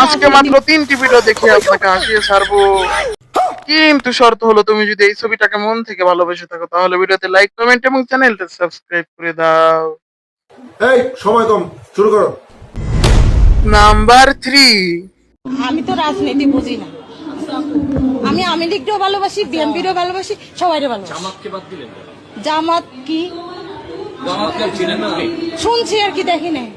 আজকে মাত্র 3টি ভিডিও দেখে আপনাকে হাসিয়ে ছাড়বো, কিন্তু শর্ত হলো তুমি যদি এই ছবিটাকে মন থেকে ভালোবেসে থাকো তাহলে ভিডিওতে লাইক, কমেন্ট এবং চ্যানেলটা সাবস্ক্রাইব করে দাও। এই সময় কম, শুরু করো। নাম্বার 3। আমি তো রাজনীতি বুঝি না। আমি আওয়ামী লীগকেও ভালোবাসি, বিএনপিরও ভালোবাসি, সবাইকে ভালোবাসি। জামাত কি শুনছি আর কি, দেখি নাই।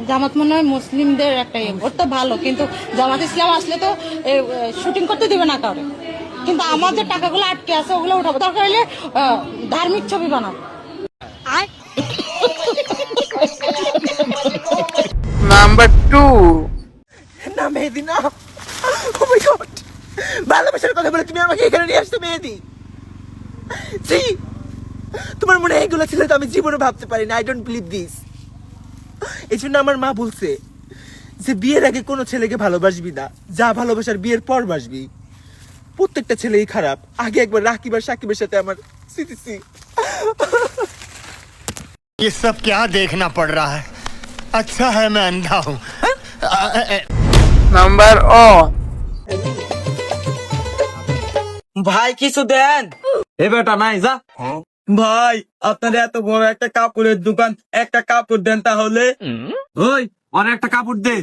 জামাত মনে হয় মুসলিমদের একটা ওর তো ভালো, কিন্তু জামাত ইসলাম আসলে তো শুটিং করতে দিবে না কাউরে। কিন্তু আমার যে টাকাগুলো আটকে আছে ওগুলো উঠাবো, দরকার হলে ধার্মিক ছবি বানাবো। নাম্বার 2। না মেহেদি না, ও মাই গড, ভালোবাসার কথা বলে তুমি আমাকে এখানে নিয়ে আসছো মেহেদি। জি, তোমার মনে হয় এগুলো ছিল তো আমি জীবনে ভাবতে পারিনি। I don't believe this. এই জন্য আমার মা বলছে যে বিয়ের আগে কোনো ছেলেকে ভালোবাসবি না, যা ভালোবাসার বিয়ের পর বাসবি। প্রত্যেকটা ছেলেই খারাপ। আগে একবার রাকিব আর সাকিবের সাথে আমার সিসি। ये सब क्या देखना पड़ रहा है? अच्छा है मैं अंधा हूँ। নাম্বার ও। ভাই কিছু দেন। এ বেটা নাই যা। ভাই আপনার এত বড় একটা কাপড়ের দোকান, একটা কাপড় দেন তাহলে। ওই অনেক একটা কাপড় দে।